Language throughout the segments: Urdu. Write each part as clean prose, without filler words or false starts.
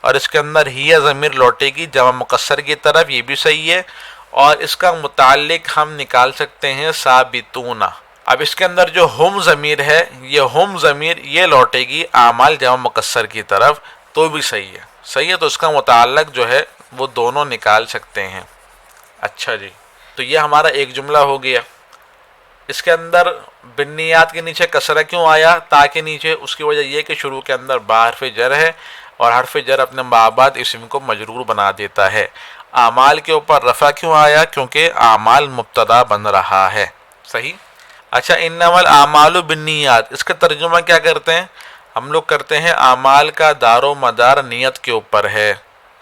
اور اس کے اندر ہی ضمیر لوٹے گی جمع مکسر کی طرف، یہ بھی صحیح ہے، اور اس کا متعلق ہم نکال سکتے ہیں ثابتون۔ اب اس کے اندر جو ہم ضمیر ہے، یہ ہم ضمیر یہ لوٹے گی اعمال جمع مکسر کی طرف، تو بھی صحیح ہے، صحیح ہے، تو اس کا متعلق جو ہے وہ دونوں نکال سکتے ہیں۔ اچھا جی، تو یہ ہمارا ایک جملہ ہو گیا۔ اس کے اندر بنیات کے نیچے کسرہ کیوں آیا تاکہ نیچے؟ اس کی وجہ یہ کہ شروع کے اندر با حرف جر ہے، اور حرف جر اپنے بعد اسم کو مجرور بنا دیتا ہے۔ اعمال کے اوپر رفع کیوں آیا؟ کیونکہ اعمال مبتدا بن رہا ہے، صحیح۔ اچھا، انما الاعمال بالنیات، اس کا ترجمہ کیا کرتے ہیں ہم لوگ؟ کرتے ہیں اعمال کا دار و مدار نیت کے اوپر ہے،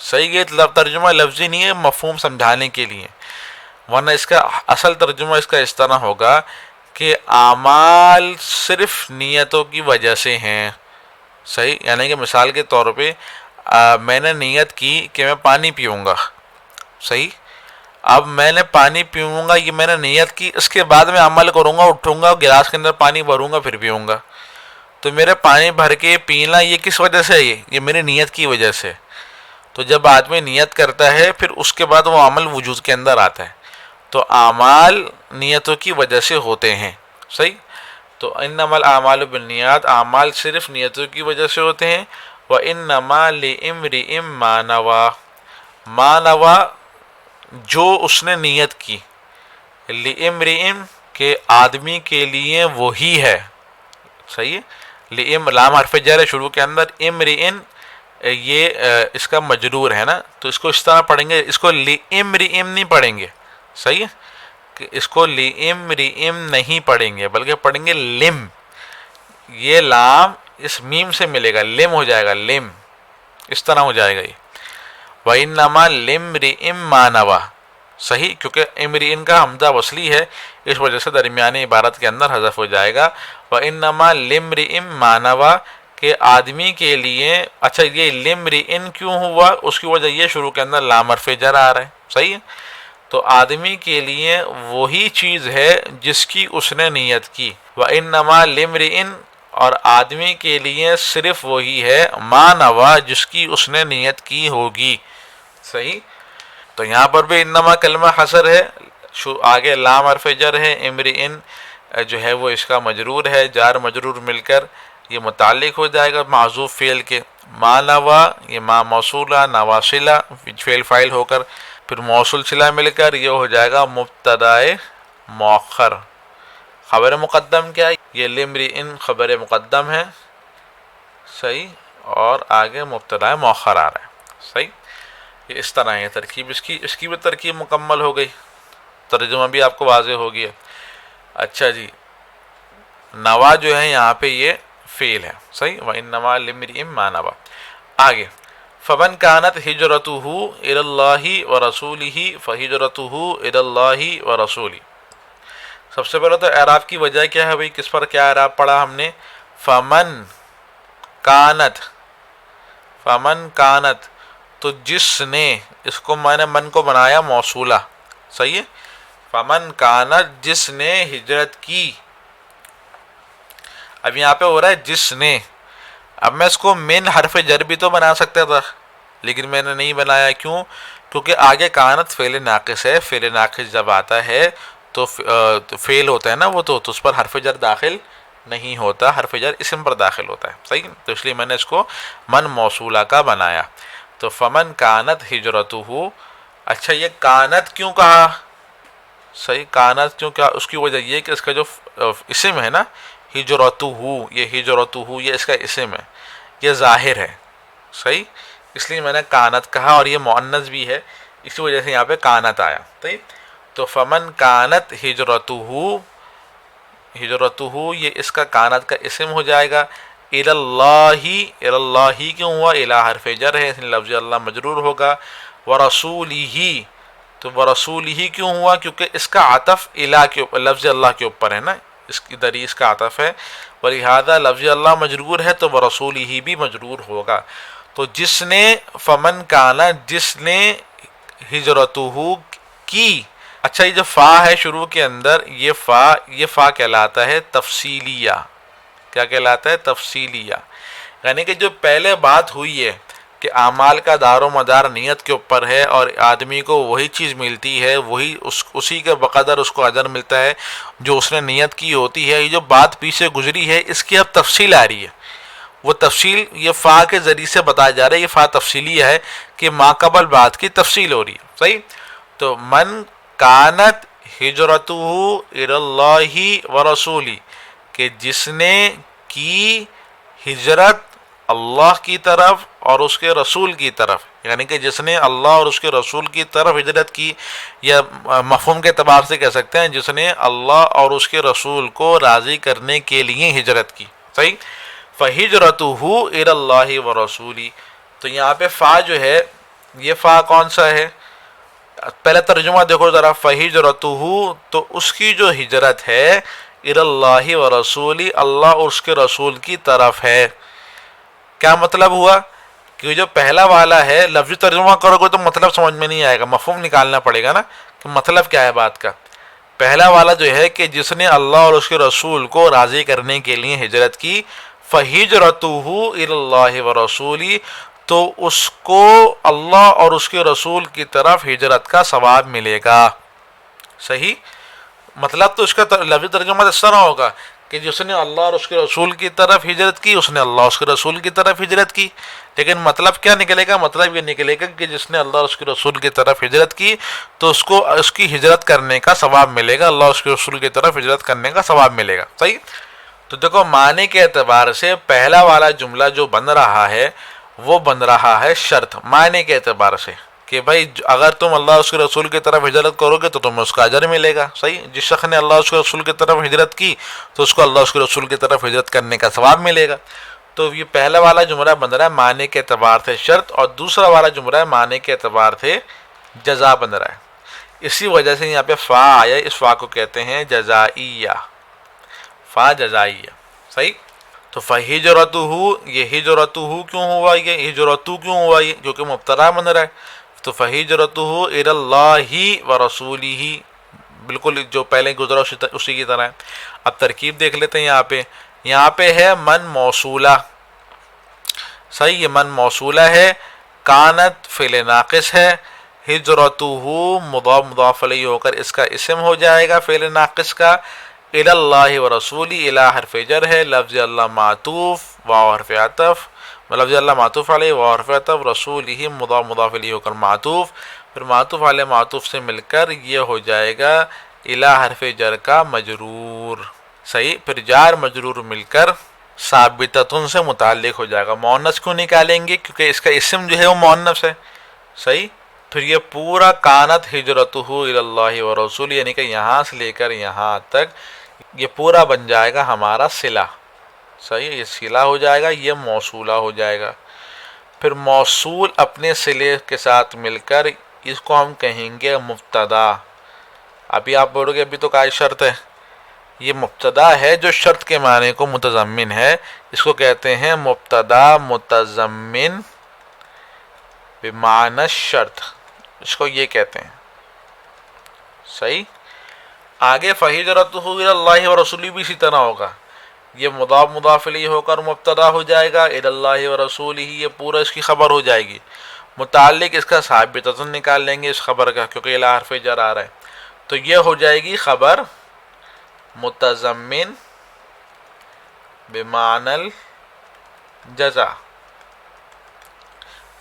صحیح۔ یہ ترجمہ لفظی نہیں ہے، مفہوم سمجھانے کے لیے، ورنہ اس کا اصل ترجمہ اس کا اس طرح ہوگا کہ اعمال صرف نیتوں کی وجہ سے ہیں، صحیح۔ یعنی کہ مثال کے طور پہ میں نے نیت کی کہ میں پانی پیوں گا، صحیح۔ اب میں نے پانی پیوں گا، یہ میں نے نیت کی، اس کے بعد میں عمل کروں گا، اٹھوں گا، گلاس کے اندر پانی بھروں گا، پھر پیوں گا، تو میرے پانی بھر کے پینا یہ کس وجہ سے ہے؟ یہ میری نیت کی وجہ سے۔ تو جب آدمی نیت کرتا ہے پھر اس کے بعد وہ عمل وجود کے اندر آتا ہے، تو اعمال نیتوں کی وجہ سے ہوتے ہیں، صحیح۔ تو انما الاعمال بالنیات، اعمال صرف نیتوں کی وجہ سے ہوتے ہیں۔ وانما لامرئ ما نوى، ما نوى جو اس نے نیت کی، لامرئ کہ آدمی کے لیے وہی ہے، صحیح ہے۔ لام حرف جر ہے شروع کے اندر، امرئ یہ اس کا مجرور ہے نا، تو اس کو اس طرح پڑھیں گے، اس کو لامرئ نہیں پڑھیں گے، صحیح ہے، کہ اس کو لامرئ نہیں پڑھیں گے بلکہ پڑھیں گے لم، یہ لام اس میم سے ملے گا، لم ہو جائے گا، لم اس طرح ہو جائے گا یہ۔ وَإِنَّمَا لِامْرِئٍ مَّا نَوَى، صحیح، کیونکہ امرئ کا حمزہ وصلی ہے، اس وجہ سے درمیانی عبارت کے اندر حذف ہو جائے گا۔ وَإِنَّمَا لِامْرِئٍ مَّا نَوَى کہ آدمی کے لیے، اچھا یہ لامرئ کیوں ہوا؟ اس کی وجہ یہ شروع کے اندر لام حرف جر آ رہا ہے، صحیح ہے، تو آدمی کے لیے وہی چیز ہے جس کی اس نے نیت کی۔ وَإِنَّمَا لِامْرِئٍ اور آدمی کے لیے صرف وہی ہے ما نوا جس کی اس نے نیت کی ہوگی، صحیح۔ تو یہاں پر بھی انما کلمہ حصر ہے، آگے لام حرف جر ہے، امرئ جو ہے وہ اس کا مجرور ہے، جار مجرور مل کر یہ متعلق ہو جائے گا معذوف فعل کے۔ ما نوا یہ ما موصولہ، نوا صلہ، فعل فاعل ہو کر پھر موصول صلہ مل کر یہ ہو جائے گا مبتدائے مؤخر۔ خبر مقدم کیا ہے؟ یہ لامرئ خبر مقدم ہے، صحیح، اور آگے مبتدا مؤخر آ رہا ہے، صحیح۔ یہ اس طرح ہے ترکیب، اس کی بھی ترکیب مکمل ہو گئی، ترجمہ بھی آپ کو واضح ہو گیا۔ اچھا جی، نوا جو ہے یہاں پہ یہ فعل ہے، صحیح۔ وَإِنَّمَا لِامْرِئٍ مَّا نَوَى۔ آگے فَمَنْ كَانَتْ هِجْرَتُهُ إِلَى اللَّهِ وَرَسُولِهِ فَهِجْرَتُهُ إِلَى اللَّهِ وَرَسُولِهِ۔ سب سے پہلے تو اعراب کی وجہ کیا ہے بھائی، کس پر کیا اعراب پڑھا ہم نے؟ فمن کانت، فمن کانت تو جس نے، اس کو میں نے من کو بنایا موصولہ، صحیح ہے، فمن کانت جس نے ہجرت کی، اب یہاں پہ ہو رہا ہے جس نے، اب میں اس کو من حرف جر بھی تو بنا سکتا تھا لیکن میں نے نہیں بنایا، کیوں؟ کیونکہ آگے کانت فعل ناقص ہے، فعل ناقص جب آتا ہے تو فعل ہوتا ہے نا وہ، تو اس پر حرف جر داخل نہیں ہوتا، حرف جر اسم پر داخل ہوتا ہے، صحیح، تو اس لیے میں نے اس کو من موصولہ کا بنایا۔ تو فمن کانت ہجرتہ، اچھا یہ کانت کیوں کہا؟ صحیح، کانت کیوں کہا؟ اس کی وجہ یہ کہ اس کا جو اسم ہے نا ہجرتہ، یہ ہجرتہ یہ اس کا اسم ہے، یہ ظاہر ہے، صحیح، اس لیے میں نے کانت کہا، اور یہ مؤنث بھی ہے، اسی وجہ سے یہاں پہ کانت آیا، صحیح۔ تو فمن کانت ہجرتہ، ہجرتہ یہ اس کا کانت کا اسم ہو جائے گا۔ الی اللہ، الی اللہ کیوں ہوا؟ الہ حرف جر ہے، اس لیے لفظ اللہ مجرور ہوگا۔ ورسولہ، تو ورسولہ کیوں ہوا؟ کیونکہ اس کا عطف الہ کے اوپر، لفظ اللہ کے اوپر ہے نا، اس کی دری اس کا عطف ہے، ولہذا لفظ اللہ مجرور ہے تو ورسولہ بھی مجرور ہوگا۔ تو جس نے، فمن کانا جس نے ہجرتہ کی، اچھا یہ جو فا ہے شروع کے اندر، یہ فا کہلاتا ہے تفصیلیہ، کیا کہلاتا ہے؟ تفصیلیہ، یعنی کہ جو پہلے بات ہوئی ہے کہ اعمال کا دار و مدار نیت کے اوپر ہے، اور آدمی کو وہی چیز ملتی ہے، وہی اسی کے بقدر اس کو اجر ملتا ہے جو اس نے نیت کی ہوتی ہے۔ یہ جو بات پیچھے گزری ہے اس کی اب تفصیل آ رہی ہے، وہ تفصیل یہ فا کے ذریعے سے بتایا جا رہا ہے، یہ فا تفصیلی ہے کہ ما قبل بات کی تفصیل ہو رہی ہے، صحیح۔ تو من کانت ہجرتہ الی اللہ ورسولہ، کہ جس نے کی ہجرت اللہ کی طرف اور اس کے رسول کی طرف، یعنی کہ جس نے اللہ اور اس کے رسول کی طرف ہجرت کی، یا مفہوم کے اعتبار سے کہہ سکتے ہیں جس نے اللہ اور اس کے رسول کو راضی کرنے کے لیے ہجرت کی، صحیح۔ فہجرتہ الی اللہ ورسولہ، تو یہاں پہ فا جو ہے یہ فا کون سا ہے؟ پہلے ترجمہ دیکھو ذرا، فہجرتہ تو اس کی جو ہجرت ہے الی اللہ ورسولہ، اللہ اور اس کے رسول کی طرف ہے۔ کیا مطلب ہوا کہ جو پہلا والا ہے لفظی ترجمہ کرو گے تو مطلب سمجھ میں نہیں آئے گا، مفہوم نکالنا پڑے گا نا کہ مطلب کیا ہے بات کا۔ پہلا والا جو ہے کہ جس نے اللہ اور اس کے رسول کو راضی کرنے کے لیے ہجرت کی، فہجرتہ الی اللہ ورسولہ، تو اس کو اللہ اور اس کے رسول کی طرف ہجرت کا ثواب ملے گا، صحیح۔ مطلب تو اس کا لفظی ترجمہ اس طرح ہوگا کہ جس نے اللہ اور اس کے رسول کی طرف ہجرت کی، اس نے اللہ اور اس کے رسول کی طرف ہجرت کی، لیکن مطلب کیا نکلے گا؟ مطلب یہ نکلے گا کہ جس نے اللہ اور اس کے رسول کی طرف ہجرت کی تو اس کو اس کی ہجرت کرنے کا ثواب ملے گا، اللہ اور اس کے رسول کی طرف ہجرت کرنے کا ثواب ملے گا، صحیح۔ تو دیکھو معنی کے اعتبار سے پہلا والا جملہ جو بن رہا ہے وہ بن رہا ہے شرط معنی کے اعتبار سے، کہ بھائی اگر تم اللہ اور اس کے رسول کی طرف ہجرت کرو گے تو تمہیں اس کا اجر ملے گا، صحیح۔ جس شخص نے اللہ اور اس کے رسول کی طرف ہجرت کی تو اس کو اللہ اور اس کے رسول کی طرف ہجرت کرنے کا ثواب ملے گا۔ تو یہ پہلا والا جملہ بن رہا ہے معنی کے اعتبار سے شرط، اور دوسرا والا جملہ ہے معنی کے اعتبار سے جزا بن رہا ہے۔ اسی وجہ سے یہاں پہ فا آیا، اس فا کو کہتے ہیں جزائیہ، فا جزائیہ، صحیح۔ تو فہجرتہ، یہ ہجرتہ کیوں ہوا، یہ ہجرتہ کیوں ہوا، یہ جو کہ مبتدا بن رہا ہے، تو فہجرتہ الی اللہ ورسولہ، بالکل جو پہلے گزرا اسی کی طرح ہے۔ اب ترکیب دیکھ لیتے ہیں، یہاں پہ ہے من موصولہ، صحیح، یہ من موصولہ ہے، کانت فعل ناقص ہے، ہجرتہ مضاف مضاف الیہ ہو کر اس کا اسم ہو جائے گا فعل ناقص کا، الی اللہ ورسولہ، الی حرف جر ہے، لفظ اللہ معطوف واو حرف عطف، لفظ اللہ معطوف علیہ واو حرف عطف، رسولہ مضاف مضاف الیہ ہو کر معطوف، پھر معطوف علیہ معطوف سے مل کر یہ ہو جائے گا الی حرف جر کا مجرور، صحیح۔ پھر جار مجرور مل کر ثابتۃ سے متعلق ہو جائے گا۔ مؤنث کیوں نکالیں گے؟ کیونکہ اس کا اسم جو ہے وہ مؤنث ہے، صحیح۔ پھر یہ پورا کانت ہجرتہ الی اللہ ورسولہ، یعنی کہ یہاں سے لے کر یہاں تک یہ پورا بن جائے گا ہمارا صلہ، صحیح، یہ صلہ ہو جائے گا، یہ موصولہ ہو جائے گا۔ پھر موصول اپنے صلے کے ساتھ مل کر اس کو ہم کہیں گے مبتدا۔ ابھی آپ بولو گے ابھی تو کا شرط ہے، یہ مبتدا ہے جو شرط کے معنی کو متضمن ہے، اس کو کہتے ہیں مبتدا متضمن بمعنی الشرط، اس کو یہ کہتے ہیں، صحیح۔ آگے فہجرتہ الی اللہ ورسولہ بھی اسی طرح ہوگا، یہ مضاف مضاف الیہ ہو کر مبتدا ہو جائے گا، الی اللہ ورسولہ، یہ پورا اس کی خبر ہو جائے گی، متعلق اس کا ثابتۃ نکال لیں گے اس خبر کا، کیونکہ الی حرف جر آ رہا ہے، تو یہ ہو جائے گی خبر متضمن بمعنی الجزا،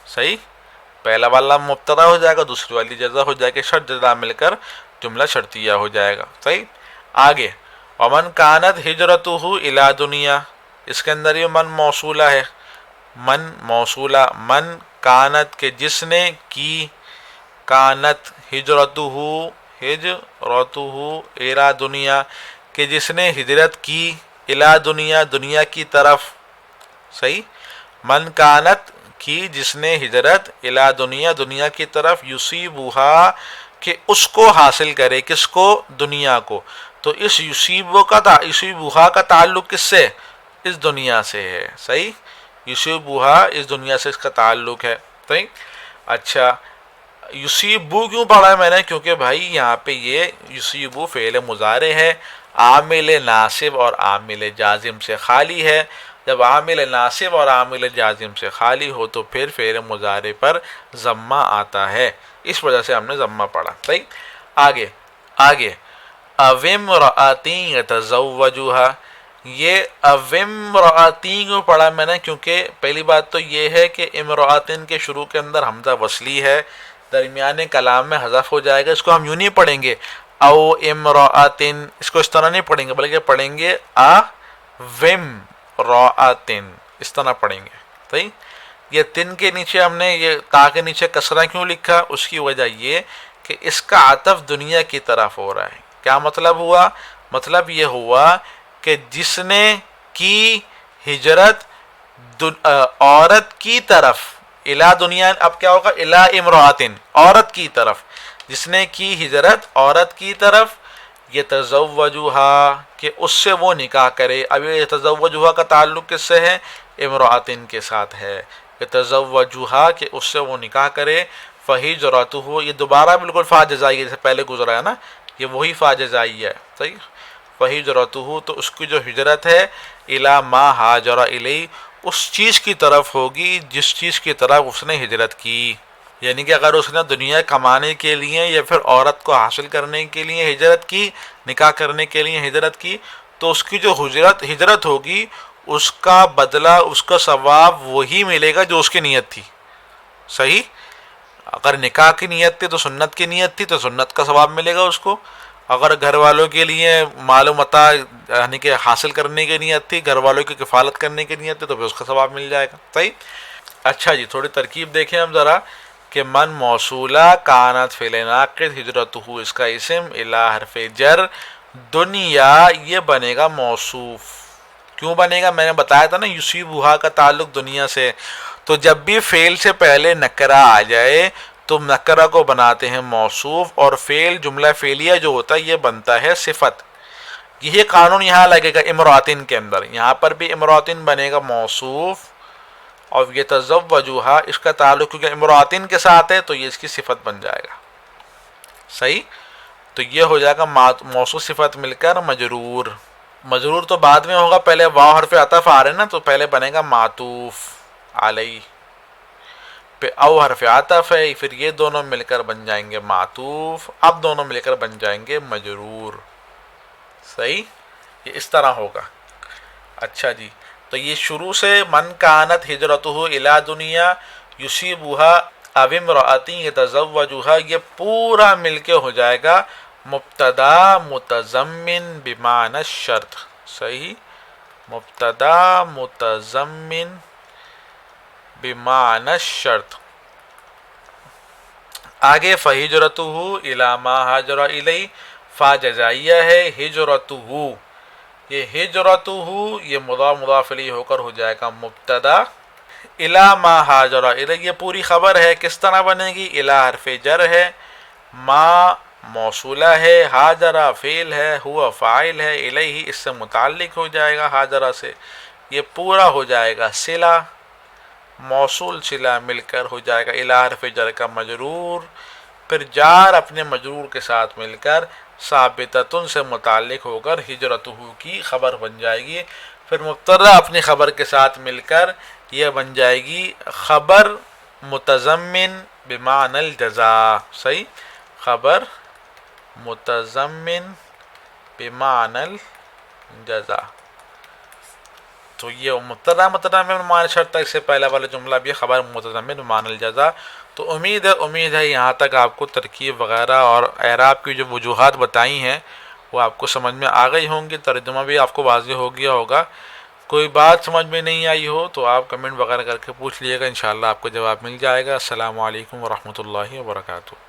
صحیح۔ پہلا والا مبتدا ہو جائے گا، دوسری والی جزا ہو جائے گا، شرط جزا مل کر جملہ شرطیہ ہو جائے گا، صحیح۔ آگے ومن کانت ہجرتہ الی دنیا، اس کے اندر یہ من موصولہ ہے، من موصولہ، من کانت کے جس نے کی، کانت ہجرتہ الی دنیا کہ جس نے ہجرت کی، الی دنیا دنیا کی طرف، صحیح۔ من کانت کی جس نے ہجرت، الی دنیا دنیا کی طرف، یصیبھا کہ اس کو حاصل کرے، کس کو؟ دنیا کو۔ تو اس یصیبھا کا تعلق کس سے؟ اس دنیا سے ہے، صحیح۔ یصیبھا اس دنیا سے اس کا تعلق ہے، صحیح۔ اچھا یصیبو کیوں پڑھا ہے میں نے؟ کیونکہ بھائی یہاں پہ یہ یصیبو فعل مضارع ہے، عامل ناصب اور عامل جازم سے خالی ہے، جب عامل ناصب اور عامل جازم سے خالی ہو تو پھر فعل مضارع پر ضمہ آتا ہے، اس وجہ سے ہم نے ضمہ پڑھا. صحیح. آگے اوِامرأۃ یتزوجها، یہ اوِامرأۃ کو پڑھا میں نے کیونکہ پہلی بات تو یہ ہے کہ امرأۃ کے شروع کے اندر حمزہ وصلی ہے، درمیانے کلام میں حذف ہو جائے گا. اس کو ہم یوں نہیں پڑھیں گے او امرأۃ، اس کو اس طرح نہیں پڑھیں گے بلکہ پڑھیں گے اوِامرأۃ، اس طرح پڑھیں گے. صحیح. یہ تن کے نیچے ہم نے یہ تا کے نیچے کسرہ کیوں لکھا؟ اس کی وجہ یہ کہ اس کا عطف دنیا کی طرف ہو رہا ہے. کیا مطلب ہوا؟ مطلب یہ ہوا کہ جس نے کی ہجرت عورت کی طرف، الا دنیا، اب کیا ہوگا؟ الا امرأۃ، عورت کی طرف، جس نے کی ہجرت عورت کی طرف، یتزوجها، کہ اس سے وہ نکاح کرے. اب یہ یتزوجها کا تعلق کس سے ہے؟ امرأۃ کے ساتھ ہے. یتزوجها کہ اس سے وہ نکاح کرے. فہجرتہ، یہ دوبارہ بالکل فا جزائی ہے جیسے پہلے گزرا ہے نا، یہ وہی فا جزائی ہے. صحیح. فہجرتہ تو اس کی جو ہجرت ہے، الی ما ہاجر الی، اس چیز کی طرف ہوگی جس چیز کی طرف اس نے ہجرت کی. یعنی کہ اگر اس نے دنیا کمانے کے لیے یا پھر عورت کو حاصل کرنے کے لیے ہجرت کی، نکاح کرنے کے لیے ہجرت کی، تو اس کی جو ہجرت ہوگی اس کا بدلہ، اس کا ثواب وہی ملے گا جو اس کی نیت تھی. صحیح. اگر نکاح کی نیت تھی تو سنت کی نیت تھی تو سنت کا ثواب ملے گا اس کو. اگر گھر والوں کے لیے مال و متاع یعنی کہ حاصل کرنے کی نیت تھی، گھر والوں کی کفالت کرنے کی نیت تھی، تو پھر اس کا ثواب مل جائے گا. صحیح. اچھا جی، تھوڑی ترکیب دیکھیں ہم ذرا کہ من موصولہ کانت فعل ناقص ہجرتہ اس کا اسم الی حرف جر دنیا، یہ بنے گا موصوف. کیوں بنے گا؟ میں نے بتایا تھا نا یصیبھا کا تعلق دنیا سے. تو جب بھی فعل سے پہلے نکرہ آ جائے تو نکرہ کو بناتے ہیں موصوف، اور فعل جملہ فعلیہ جو ہوتا ہے یہ بنتا ہے صفت. یہی قانون یہاں لگے گا امرأۃ کے اندر. یہاں پر بھی امرأۃ بنے گا موصوف، اور یتزوجها اس کا تعلق کیونکہ امرأۃ کے ساتھ ہے تو یہ اس کی صفت بن جائے گا. صحیح. تو یہ ہو جائے گا موصوف صفت مل کر مجرور. مجرور تو بعد میں ہوگا، پہلے واو حرف عطف آ رہے نا تو پہلے بنے گا معطوف علی، پہ او حرف عطف ہے، پھر یہ دونوں مل کر بن جائیں گے معطوف، اب دونوں مل کر بن جائیں گے مجرور. صحیح. یہ اس طرح ہوگا. اچھا جی، تو یہ شروع سے من کانت ہجرتہ الی دنیا یصیبھا او امرأۃ یتزوجها، یہ پورا مل کے ہو جائے گا مبتدا متضمن بمعنی الشرط. صحیح. مبتدا متضمن بمعنی الشرط. آگے فہجرتہ الی ما ہاجر الی، فا جزائیہ ہے. ہجرتہ، یہ ہجرتہ یہ مضاف الیہ ہو کر ہو جائے گا مبتدا. الی ما ہاجر الی یہ پوری خبر ہے. کس طرح بنے گی؟ الی حرف جر ہے، ما موصولہ ہے، ہاجرہ فعل ہے، ہوا فاعل ہے، الیہ اس سے متعلق ہو جائے گا ہاجرہ سے. یہ پورا ہو جائے گا صلہ، موصول صلہ مل کر ہو جائے گا الی حرف جر کا مجرور، پھر جار اپنے مجرور کے ساتھ مل کر ثابتۃ سے متعلق ہو کر ہجرتہ کی خبر بن جائے گی. پھر مبتدا اپنی خبر کے ساتھ مل کر یہ بن جائے گی خبر متضمن بمعنی الجزاء. صحیح. خبر متضمن بمعنی الجزاء. تو یہ مبتدا میں معنی شرط تک سے پہلا والا جملہ بھی خبر متضمن بمعنی الجزاء. تو امید ہے یہاں تک آپ کو ترکیب وغیرہ اور اعراب کی جو وجوہات بتائی ہیں وہ آپ کو سمجھ میں آ گئی ہوں گی، ترجمہ بھی آپ کو واضح ہو گیا ہوگا. کوئی بات سمجھ میں نہیں آئی ہو تو آپ کمنٹ وغیرہ کر کے پوچھ لیے گا، انشاءاللہ آپ کو جواب مل جائے گا. السلام علیکم ورحمۃ اللہ وبرکاتہ.